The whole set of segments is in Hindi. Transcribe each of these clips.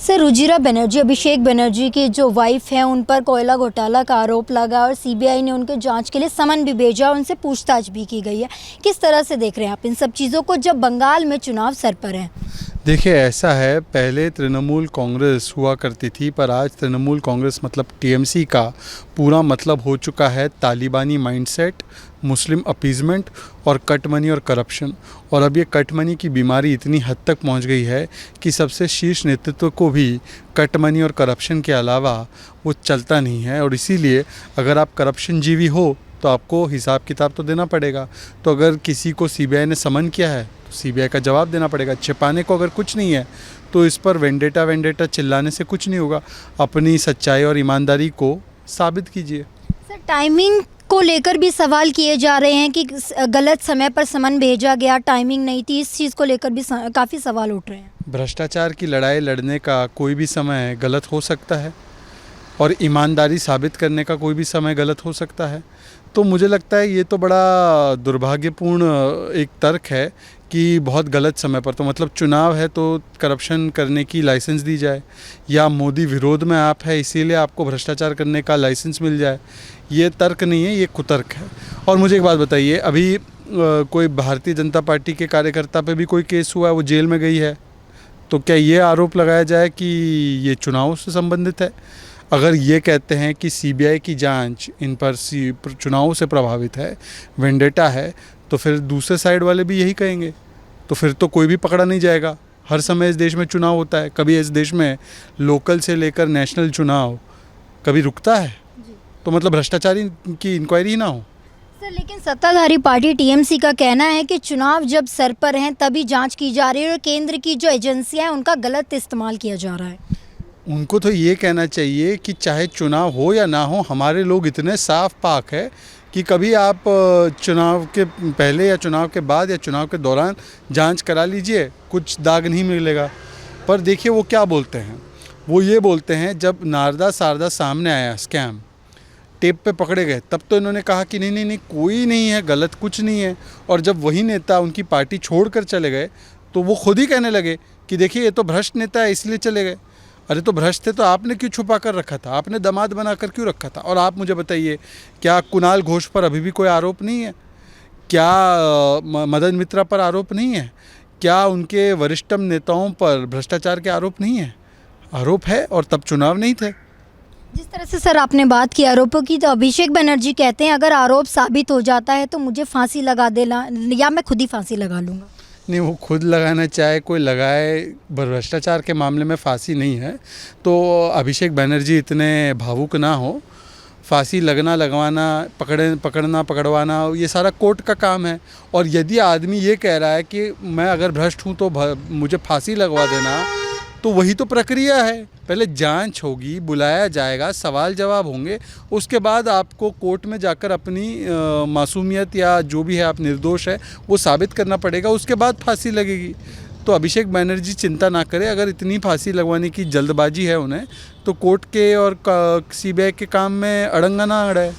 सर, रुजिरा बनर्जी, अभिषेक बनर्जी की जो वाइफ है, उन पर कोयला घोटाला का आरोप लगा और सीबीआई ने उनके जांच के लिए समन भी भेजा और उनसे पूछताछ भी की गई है। किस तरह से देख रहे हैं आप इन सब चीज़ों को, जब बंगाल में चुनाव सर पर है? देखिए, ऐसा है, पहले तृणमूल कांग्रेस हुआ करती थी, पर आज तृणमूल कांग्रेस मतलब टीएमसी का पूरा मतलब हो चुका है तालिबानी माइंडसेट, मुस्लिम अपीजमेंट और कट मनी और करप्शन। और अब ये कट मनी की बीमारी इतनी हद तक पहुंच गई है कि सबसे शीर्ष नेतृत्व को भी कट मनी और करप्शन के अलावा वो चलता नहीं है। और इसीलिए अगर आप करप्शन जीवी हो तो आपको हिसाब किताब तो देना पड़ेगा। तो अगर किसी को सीबीआई ने समन किया है तो सीबीआई का जवाब देना पड़ेगा। छिपाने को अगर कुछ नहीं है तो इस पर वेंडेटा चिल्लाने से कुछ नहीं होगा। अपनी सच्चाई और ईमानदारी को साबित कीजिए। सर, टाइमिंग को लेकर भी सवाल किए जा रहे हैं कि गलत समय पर समन भेजा गया, टाइमिंग नहीं थी। इस चीज़ को लेकर भी काफ़ी सवाल उठ रहे हैं। भ्रष्टाचार की लड़ाई लड़ने का कोई भी समय गलत हो सकता है और ईमानदारी साबित करने का कोई भी समय गलत हो सकता है। तो मुझे लगता है ये तो बड़ा दुर्भाग्यपूर्ण एक तर्क है कि बहुत गलत समय पर, तो मतलब चुनाव है तो करप्शन करने की लाइसेंस दी जाए, या मोदी विरोध में आप है इसीलिए आपको भ्रष्टाचार करने का लाइसेंस मिल जाए। ये तर्क नहीं है, ये कुतर्क है। और मुझे एक बात बताइए, अभी कोई भारतीय जनता पार्टी के कार्यकर्ता पे भी कोई केस हुआ है, वो जेल में गई है, तो क्या ये आरोप लगाया जाए कि ये चुनाव से संबंधित है? अगर ये कहते हैं कि सीबीआई की जांच इन पर चुनावों से प्रभावित है, वेंडेटा है, तो फिर दूसरे साइड वाले भी यही कहेंगे। तो फिर तो कोई भी पकड़ा नहीं जाएगा। हर समय इस देश में चुनाव होता है, कभी इस देश में लोकल से लेकर नेशनल चुनाव कभी रुकता है? तो मतलब भ्रष्टाचारी की इंक्वायरी ही ना हो। सर, लेकिन सत्ताधारी पार्टी टीएमसी का कहना है कि चुनाव जब सर पर हैं तभी जांच की जा रही है और केंद्र की जो एजेंसियां हैं उनका गलत इस्तेमाल किया जा रहा है। उनको तो ये कहना चाहिए कि चाहे चुनाव हो या ना हो, हमारे लोग इतने साफ पाक है कि कभी आप चुनाव के पहले या चुनाव के बाद या चुनाव के दौरान जांच करा लीजिए, कुछ दाग नहीं मिलेगा। पर देखिए वो क्या बोलते हैं, वो ये बोलते हैं जब नारदा शारदा सामने आया स्कैम, टेप पे पकड़े गए, तब तो इन्होंने कहा कि नहीं कोई नहीं है, गलत कुछ नहीं है। और जब वही नेता उनकी पार्टी छोड़कर चले गए तो वो खुद ही कहने लगे कि देखिए ये तो भ्रष्ट नेता है इसलिए चले गए। अरे तो भ्रष्ट थे तो आपने क्यों छुपा कर रखा था? आपने दामाद बनाकर क्यों रखा था? और आप मुझे बताइए, क्या कुणाल घोष पर अभी भी कोई आरोप नहीं है? क्या मदन मित्रा पर आरोप नहीं है? क्या उनके वरिष्ठतम नेताओं पर भ्रष्टाचार के आरोप नहीं है? आरोप है, और तब चुनाव नहीं थे। जिस तरह से सर आपने बात की आरोपों की, तो अभिषेक बनर्जी कहते हैं अगर आरोप साबित हो जाता है तो मुझे फांसी लगा देना या मैं खुद ही फांसी लगा लूँगा। नहीं, वो खुद लगाना चाहे कोई लगाए, भ्रष्टाचार के मामले में फांसी नहीं है। तो अभिषेक बनर्जी इतने भावुक ना हो। फांसी लगना, लगवाना, पकड़ना, पकड़वाना, ये सारा कोर्ट का काम है। और यदि आदमी ये कह रहा है कि मैं अगर भ्रष्ट हूँ तो मुझे फांसी लगवा देना, तो वही तो प्रक्रिया है। पहले जांच होगी, बुलाया जाएगा, सवाल जवाब होंगे, उसके बाद आपको कोर्ट में जाकर अपनी मासूमियत या जो भी है आप निर्दोष है वो साबित करना पड़ेगा, उसके बाद फांसी लगेगी। तो अभिषेक बनर्जी चिंता ना करें, अगर इतनी फांसी लगवाने की जल्दबाजी है उन्हें, तो कोर्ट के और सीबीआई के काम में अड़ंगा ना अड़े।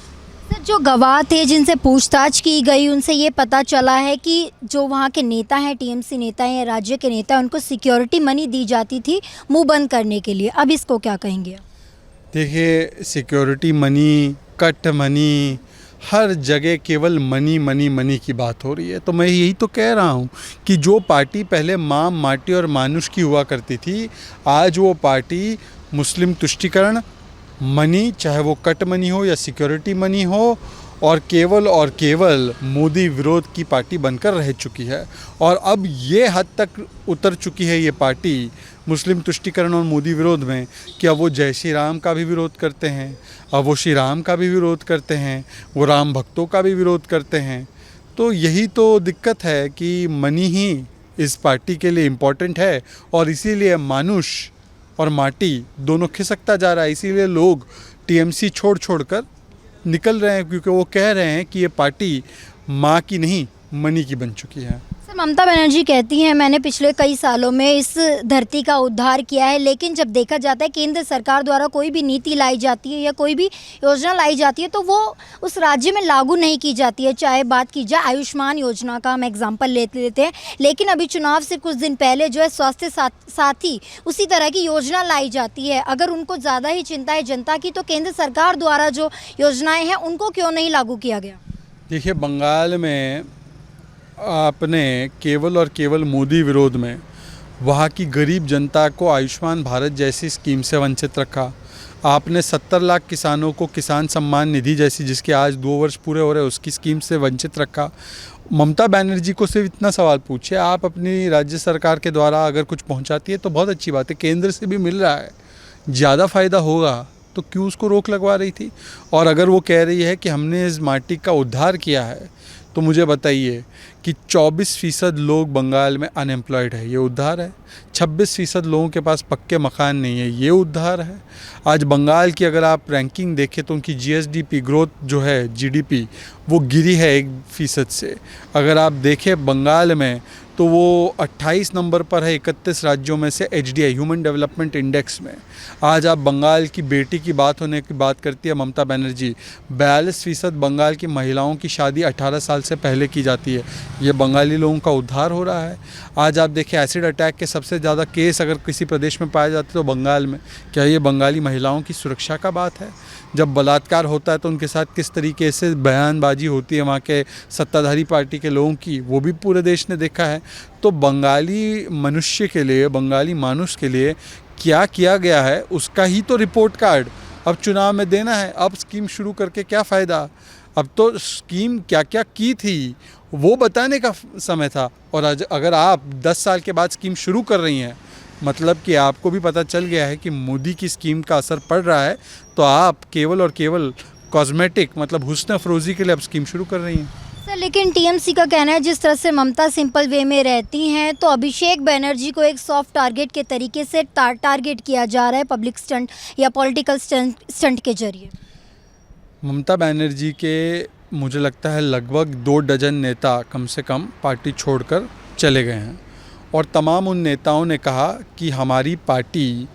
सर, जो गवाह थे जिनसे पूछताछ की गई, उनसे ये पता चला है कि जो वहाँ के नेता हैं, टीएमसी नेता हैं या राज्य के नेता हैं, उनको सिक्योरिटी मनी दी जाती थी मुंह बंद करने के लिए। अब इसको क्या कहेंगे? देखिए, सिक्योरिटी मनी, कट मनी, हर जगह केवल मनी मनी मनी की बात हो रही है। तो मैं यही तो कह रहा हूँ कि जो पार्टी पहले माँ, माटी और मानुष की हुआ करती थी, आज वो पार्टी मुस्लिम तुष्टीकरण, मनी, चाहे वो कट मनी हो या सिक्योरिटी मनी हो, और केवल मोदी विरोध की पार्टी बनकर रह चुकी है। और अब ये हद तक उतर चुकी है ये पार्टी मुस्लिम तुष्टीकरण और मोदी विरोध में कि अब वो जय श्री राम का भी विरोध करते हैं, अब वो श्री राम का भी विरोध करते हैं, वो राम भक्तों का भी विरोध करते हैं। तो यही तो दिक्कत है कि मनी ही इस पार्टी के लिए इम्पोर्टेंट है, और इसीलिए मानुष और माटी दोनों खिसकता जा रहा है। इसीलिए लोग टीएमसी छोड़ कर निकल रहे हैं, क्योंकि वो कह रहे हैं कि ये पार्टी माँ की नहीं, मनी की बन चुकी है। ममता बनर्जी कहती हैं मैंने पिछले कई सालों में इस धरती का उद्धार किया है, लेकिन जब देखा जाता है केंद्र सरकार द्वारा कोई भी नीति लाई जाती है या कोई भी योजना लाई जाती है तो वो उस राज्य में लागू नहीं की जाती है। चाहे बात की जाए आयुष्मान योजना का, हम एग्जांपल लेते हैं, लेकिन अभी चुनाव से कुछ दिन पहले जो है स्वास्थ्य साथी उसी तरह की योजना लाई जाती है। अगर उनको ज़्यादा ही चिंता है जनता की तो केंद्र सरकार द्वारा जो योजनाएँ हैं उनको क्यों नहीं लागू किया गया? देखिए, बंगाल में आपने केवल और केवल मोदी विरोध में वहाँ की गरीब जनता को आयुष्मान भारत जैसी स्कीम से वंचित रखा। आपने 70 लाख किसानों को किसान सम्मान निधि जैसी, जिसके आज 2 वर्ष पूरे हो रहे हैं, उसकी स्कीम से वंचित रखा। ममता बनर्जी को सिर्फ इतना सवाल पूछिए, आप अपनी राज्य सरकार के द्वारा अगर कुछ पहुँचाती है तो बहुत अच्छी बात है, केंद्र से भी मिल रहा है, ज़्यादा फ़ायदा होगा तो क्यों उसको रोक लगवा रही थी? और अगर वो कह रही है कि हमने इस माटी का उद्धार किया है तो मुझे बताइए कि 24% लोग बंगाल में अनएम्प्लॉयड है, ये उद्धार है। 26% लोगों के पास पक्के मकान नहीं है, ये उद्धार है। आज बंगाल की अगर आप रैंकिंग देखें तो उनकी जीएसडीपी ग्रोथ जो है, जीडीपी, वो गिरी है 1% से। अगर आप देखें बंगाल में तो वो 28 नंबर पर है 31 राज्यों में से एचडीआई ह्यूमन डेवलपमेंट इंडेक्स में। आज आप बंगाल की बेटी की बात होने की बात करती है ममता बनर्जी, 42% बंगाल की महिलाओं की शादी 18 साल से पहले की जाती है। ये बंगाली लोगों का उद्धार हो रहा है। आज आप देखें एसिड अटैक के सबसे ज़्यादा केस अगर किसी प्रदेश में पाए जाते तो बंगाल में। क्या ये बंगाली महिलाओं की सुरक्षा का बात है? जब बलात्कार होता है तो उनके साथ किस तरीके से बयानबाजी होती है वहाँ के सत्ताधारी पार्टी के लोगों की, वो भी पूरे देश ने देखा है। तो बंगाली मनुष्य के लिए, बंगाली मानुष के लिए क्या किया गया है उसका ही तो रिपोर्ट कार्ड अब चुनाव में देना है। अब स्कीम शुरू करके क्या फ़ायदा? अब तो स्कीम क्या क्या की थी वो बताने का समय था। और आज अगर आप 10 साल के बाद स्कीम शुरू कर रही हैं, मतलब कि आपको भी पता चल गया है कि मोदी की स्कीम का असर पड़ रहा है, तो आप केवल और केवल कॉस्मेटिक मतलब हुस्न अफरोज़ी के लिए अब स्कीम शुरू कर रही हैं। सर, लेकिन टीएमसी का कहना है जिस तरह से ममता सिंपल वे में रहती हैं तो अभिषेक बनर्जी को एक सॉफ्ट टारगेट के तरीके से टारगेट किया जा रहा है पब्लिक स्टंट या पॉलिटिकल स्टंट के जरिए। ममता बनर्जी के मुझे लगता है लगभग 2 डज़न नेता कम से कम पार्टी छोड़कर चले गए हैं, और तमाम उन नेताओं ने कहा कि हमारी पार्टी,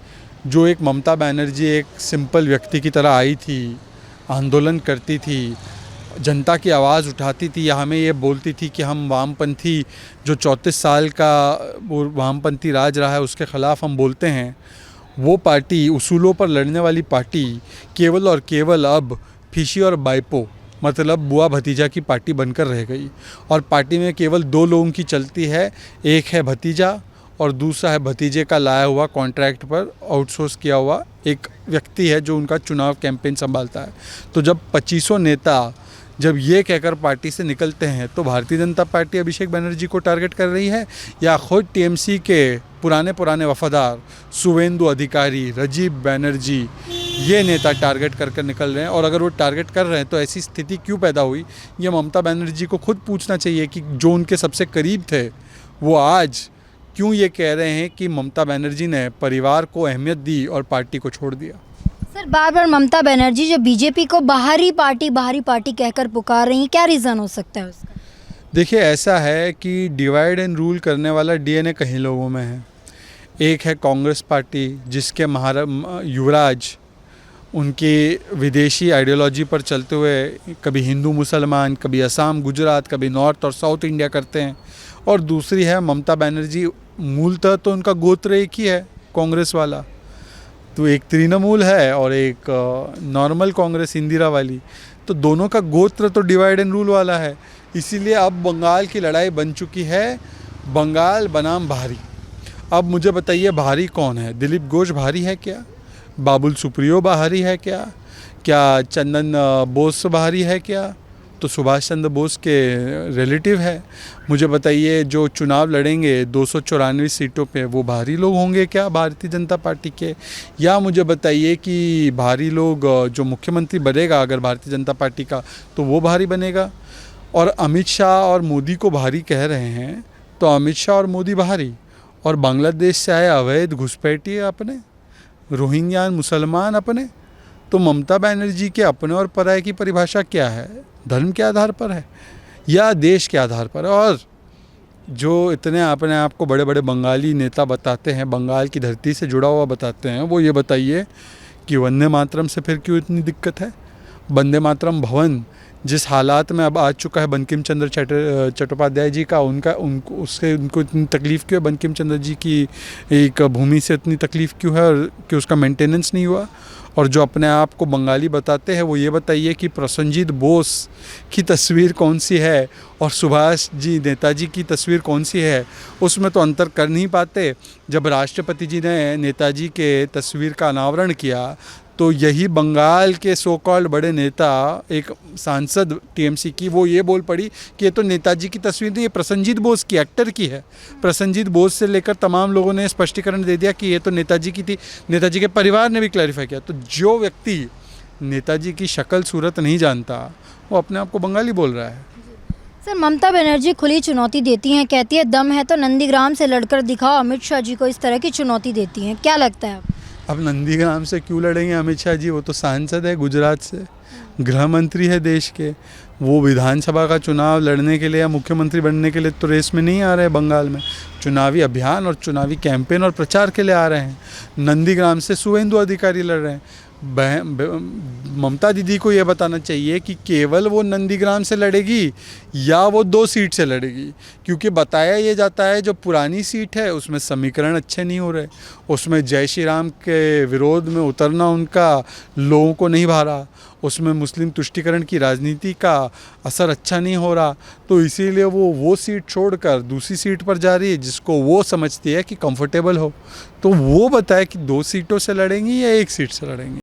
जो एक ममता बनर्जी एक सिंपल व्यक्ति की तरह आई थी, आंदोलन करती थी, जनता की आवाज़ उठाती थी या हमें ये बोलती थी कि हम वामपंथी, जो 34 साल का वो वामपंथी राज रहा है उसके ख़िलाफ़ हम बोलते हैं, वो पार्टी, उसूलों पर लड़ने वाली पार्टी केवल और केवल अब फिशी और बाइपो मतलब बुआ भतीजा की पार्टी बनकर रह गई। और पार्टी में केवल 2 लोगों की चलती है, एक है भतीजा और दूसरा है भतीजे का लाया हुआ कॉन्ट्रैक्ट पर आउटसोर्स किया हुआ एक व्यक्ति है जो उनका चुनाव कैंपेन संभालता है। तो जब 2500 नेता जब ये कहकर पार्टी से निकलते हैं तो भारतीय जनता पार्टी अभिषेक बनर्जी को टारगेट कर रही है या खुद टीएमसी के पुराने वफादार शुवेंदु अधिकारी, राजीव बनर्जी, ये नेता टारगेट कर निकल रहे हैं? और अगर वो टारगेट कर रहे हैं तो ऐसी स्थिति क्यों पैदा हुई, ये ममता बनर्जी को खुद पूछना चाहिए कि जो उनके सबसे करीब थे वो आज क्यों ये कह रहे हैं कि ममता बनर्जी ने परिवार को अहमियत दी और पार्टी को छोड़ दिया। सर, बार बार ममता बनर्जी जो बीजेपी को बाहरी पार्टी कहकर पुकार रही हैं, क्या रीज़न हो सकता है उसका? देखिए, ऐसा है कि डिवाइड एंड रूल करने वाला डीएनए कहीं लोगों में है। एक है कांग्रेस पार्टी जिसके युवराज उनकी विदेशी आइडियोलॉजी पर चलते हुए कभी हिंदू मुसलमान, कभी असम गुजरात, कभी नॉर्थ और साउथ इंडिया करते हैं। और दूसरी है ममता बनर्जी, मूलतः तो उनका गोत्र एक ही है, कांग्रेस वाला। तो एक तृणमूल है और एक नॉर्मल कांग्रेस इंदिरा वाली, तो दोनों का गोत्र तो डिवाइड एंड रूल वाला है। इसीलिए अब बंगाल की लड़ाई बन चुकी है बंगाल बनाम भारी। अब मुझे बताइए भारी कौन है? दिलीप घोष भारी है क्या? बाबुल सुप्रियो भारी है क्या? क्या चंदन बोस भारी है क्या? तो सुभाष चंद्र बोस के रिलेटिव है। मुझे बताइए जो चुनाव लड़ेंगे 294 सीटों पे वो भारी लोग होंगे क्या भारतीय जनता पार्टी के? या मुझे बताइए कि भारी लोग जो मुख्यमंत्री बनेगा अगर भारतीय जनता पार्टी का, तो वो भारी बनेगा? और अमित शाह और मोदी को भारी कह रहे हैं, तो अमित शाह और मोदी भारी, और बांग्लादेश से आए अवैध घुसपैठिए अपने, रोहिंग्या मुसलमान अपने। तो ममता बनर्जी के अपने और पराये की परिभाषा क्या है? धर्म के आधार पर है या देश के आधार पर? और जो इतने अपने आप को बड़े बड़े बंगाली नेता बताते हैं, बंगाल की धरती से जुड़ा हुआ बताते हैं, वो ये बताइए कि वंदे मातरम से फिर क्यों इतनी दिक्कत है। वंदे मातरम भवन जिस हालात में अब आ चुका है बंकिम चंद्र चट्टोपाध्याय जी का, उनको इतनी तकलीफ़ क्यों है, बंकिम चंद्र जी की एक भूमि से इतनी तकलीफ़ क्यों है, और कि उसका मेंटेनेंस नहीं हुआ। और जो अपने आप को बंगाली बताते हैं वो ये बताइए कि प्रसन्नजीत बोस की तस्वीर कौन सी है और सुभाष जी नेताजी की तस्वीर कौन सी है, उसमें तो अंतर कर नहीं पाते। जब राष्ट्रपति जी ने नेताजी के तस्वीर का अनावरण किया तो यही बंगाल के सो कॉल्ड बड़े नेता, एक सांसद टीएमसी की, वो ये बोल पड़ी कि ये तो नेताजी की तस्वीर नहीं, ये प्रसन्नजीत बोस की, एक्टर की है। प्रसन्नजीत बोस से लेकर तमाम लोगों ने स्पष्टीकरण दे दिया कि ये तो नेताजी की थी। नेताजी के परिवार ने भी क्लैरिफाई किया। तो जो व्यक्ति नेताजी की शक्ल सूरत नहीं जानता वो अपने आप को बंगाली बोल रहा है। सर, ममता बनर्जी खुली चुनौती देती हैं, कहती है दम है तो नंदीग्राम से लड़कर दिखाओ। अमित शाह जी को इस तरह की चुनौती देती हैं, क्या लगता है आपको? अब नंदीग्राम से क्यों लड़ेंगे अमित शाह जी, वो तो सांसद है गुजरात से, गृह मंत्री है देश के। वो विधानसभा का चुनाव लड़ने के लिए या मुख्यमंत्री बनने के लिए तो रेस में नहीं आ रहे हैं बंगाल में। चुनावी अभियान और चुनावी कैंपेन और प्रचार के लिए आ रहे हैं। नंदीग्राम से शुभेंदु अधिकारी लड़ रहे हैं। ममता दीदी को ये बताना चाहिए कि केवल वो नंदीग्राम से लड़ेगी या वो 2 सीट से लड़ेगी, क्योंकि बताया ये जाता है जो पुरानी सीट है उसमें समीकरण अच्छे नहीं हो रहे, उसमें जय श्री राम के विरोध में उतरना उनका लोगों को नहीं भा रहा, उसमें मुस्लिम तुष्टीकरण की राजनीति का असर अच्छा नहीं हो रहा। तो इसीलिए वो सीट छोड़कर दूसरी सीट पर जा रही है जिसको वो समझती है कि कंफर्टेबल हो। तो वो बताए कि 2 सीटों से लड़ेंगी या 1 सीट से लड़ेंगी।